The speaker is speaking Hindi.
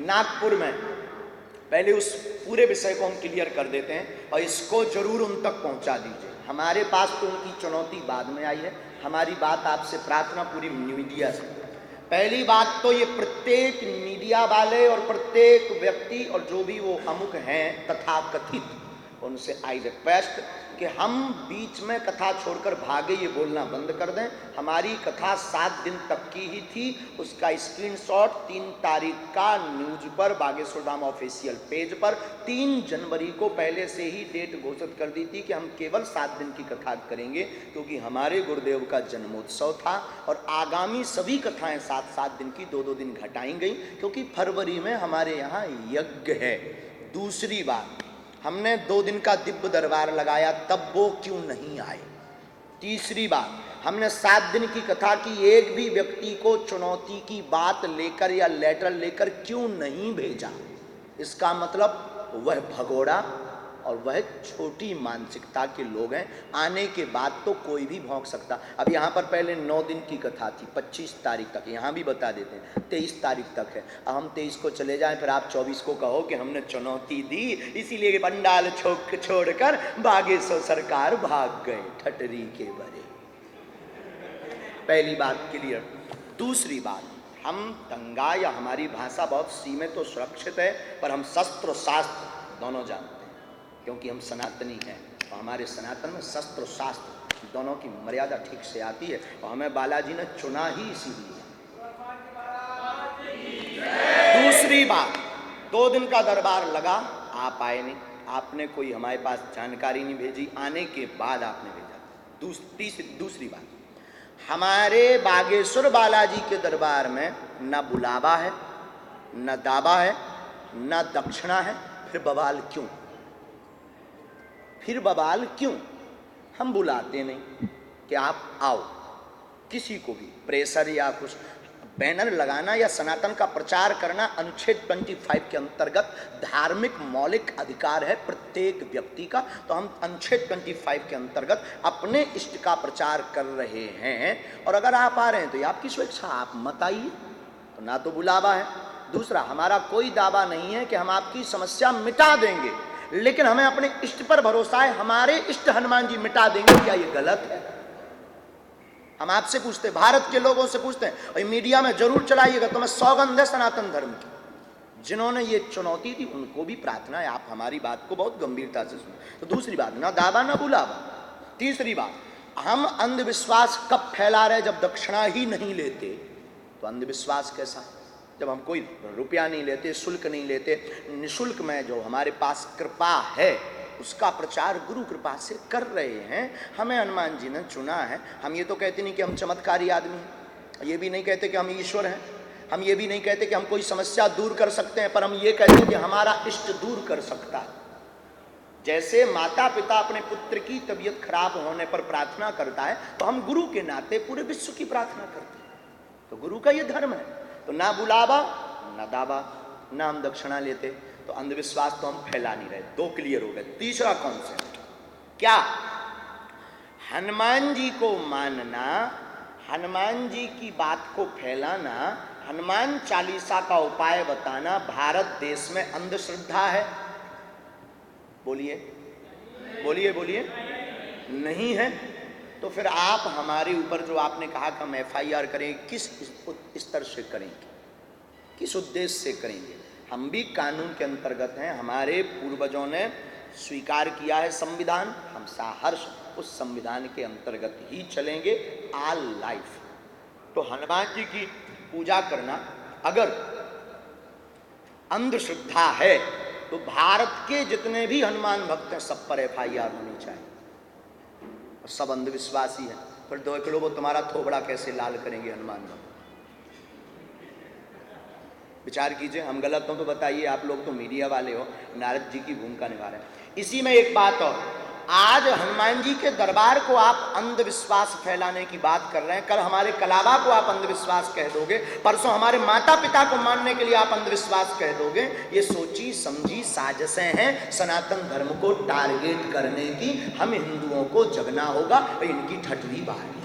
नागपुर में, पहले उस पूरे विषय को हम क्लियर कर देते हैं और इसको जरूर उन तक पहुंचा दीजिए। हमारे पास तो उनकी चुनौती बाद में आई है, हमारी बात आपसे प्रार्थना पूरी मीडिया से। पहली बात तो ये प्रत्येक मीडिया वाले और प्रत्येक व्यक्ति और जो भी वो अमुक हैं तथाकथित, उनसे आई रिक्वेस्ट कि हम बीच में कथा छोड़कर भागे ये बोलना बंद कर दें। हमारी कथा 7 दिन तक की ही थी, उसका स्क्रीनशॉट 3 तारीख का न्यूज पर बागेश्वर धाम ऑफिशियल पेज पर 3 जनवरी को पहले से ही डेट घोषित कर दी थी कि हम केवल 7 दिन की कथा करेंगे, क्योंकि हमारे गुरुदेव का जन्मोत्सव था और आगामी सभी कथाएं 7-7 दिन की 2-2 दिन घटाई गई, क्योंकि फरवरी में हमारे यहाँ यज्ञ है। दूसरी बात, हमने 2 दिन का दिव्य दरबार लगाया, तब वो क्यों नहीं आए। तीसरी बात, हमने 7 दिन की कथा की, एक भी व्यक्ति को चुनौती की बात लेकर या लेटर लेकर क्यों नहीं भेजा। इसका मतलब वह भगोड़ा और वह छोटी मानसिकता के लोग हैं। आने के बाद तो कोई भी भौंक सकता। अब यहाँ पर पहले 9 दिन की कथा थी, 25 तारीख तक, यहाँ भी बता देते हैं 23 तारीख तक है। अब हम 23 को चले जाएं, फिर आप 24 को कहो कि हमने चुनौती दी इसीलिए पंडाल छोड़कर बागेश्वर सरकार भाग गए ठटरी के बरे। पहली बात क्लियर। दूसरी बात, हम दंगा या हमारी भाषा बहुत सीमित और सुरक्षित है, पर हम शस्त्र शास्त्र दोनों जानते हैं, क्योंकि हम सनातनी हैं और हमारे सनातन में शस्त्र शास्त्र दोनों की मर्यादा ठीक से आती है और हमें बालाजी ने चुना ही इसीलिए। दूसरी बात, 2 दिन का दरबार लगा, आप आए नहीं, आपने कोई हमारे पास जानकारी नहीं भेजी, आने के बाद आपने भेजा। दूसरी बात, हमारे बागेश्वर बालाजी के दरबार में न बुलावा है, न दावा है, न दक्षिणा है, फिर बवाल क्यों? फिर बवाल क्यों? हम बुलाते नहीं कि आप आओ। किसी को भी प्रेशर या कुछ बैनर लगाना या सनातन का प्रचार करना अनुच्छेद 25 के अंतर्गत धार्मिक मौलिक अधिकार है प्रत्येक व्यक्ति का। तो हम अनुच्छेद 25 के अंतर्गत अपने इष्ट का प्रचार कर रहे हैं, और अगर आप आ रहे हैं तो ये आपकी स्वेच्छा, आप मत आइए। तो ना तो बुलावा है, दूसरा हमारा कोई दावा नहीं है कि हम आपकी समस्या मिटा देंगे, लेकिन हमें अपने इष्ट पर भरोसा है, हमारे इष्ट हनुमान जी मिटा देंगे। क्या ये गलत है? हम आपसे पूछते हैं, भारत के लोगों से पूछते हैं, और मीडिया में जरूर चलाइएगा, तो मैं सौगंध है सनातन धर्म की। जिन्होंने ये चुनौती दी उनको भी प्रार्थना है आप हमारी बात को बहुत गंभीरता से सुने। तो दूसरी बात, ना दावा ना बुलावा। तीसरी बात, हम अंधविश्वास कब फैला रहे? जब दक्षिणा ही नहीं लेते तो अंधविश्वास कैसा? जब हम कोई रुपया नहीं लेते, शुल्क नहीं लेते, निःशुल्क में जो हमारे पास कृपा है उसका प्रचार गुरु कृपा से कर रहे हैं। हमें हनुमान जी ने चुना है। हम ये तो कहते नहीं कि हम चमत्कारी आदमी हैं, ये भी नहीं कहते कि हम ईश्वर हैं, हम ये भी नहीं कहते कि हम कोई समस्या दूर कर सकते हैं, पर हम ये कहते हैं कि हमारा इष्ट दूर कर सकता है। जैसे माता पिता अपने पुत्र की तबीयत खराब होने पर प्रार्थना करता है, तो हम गुरु के नाते पूरे विश्व की प्रार्थना करते हैं। तो गुरु का ये धर्म है। तो ना बुलावा ना दावा, ना हम दक्षिणा लेते, तो अंधविश्वास तो हम फैला नहीं रहे। 2 क्लियर हो गए। तीसरा कॉन्सेप्ट क्या? हनुमान जी को मानना, हनुमान जी की बात को फैलाना, हनुमान चालीसा का उपाय बताना भारत देश में अंधश्रद्धा है? बोलिए बोलिए बोलिए, नहीं है। तो फिर आप हमारे ऊपर जो आपने कहा कि हम FIR करें, किस स्तर से करेंगे, किस उद्देश्य से करेंगे? हम भी कानून के अंतर्गत हैं, हमारे पूर्वजों ने स्वीकार किया है संविधान, हम सहर्ष उस संविधान के अंतर्गत ही चलेंगे ऑल लाइफ। तो हनुमान जी की पूजा करना अगर अंधश्रद्धा है तो भारत के जितने भी हनुमान भक्त हैं सब पर FIR होनी चाहिए, और सब अंधविश्वासी है। फिर देख लो वो तुम्हारा थोबड़ा कैसे लाल करेंगे हनुमान भक्त। विचार कीजिए, हम गलत हो तो बताइए, आप लोग तो मीडिया वाले हो, नारद जी की भूमिका निभा रहे हैं। इसी में एक बात और, आज हनुमान जी के दरबार को आप अंधविश्वास फैलाने की बात कर रहे हैं, कल हमारे कलावा को आप अंधविश्वास कह दोगे, परसों हमारे माता पिता को मानने के लिए आप अंधविश्वास कह दोगे। ये सोची समझी साजिशें हैं सनातन धर्म को टारगेट करने की। हम हिंदुओं को जगना होगा, इनकी ठठरी बारी।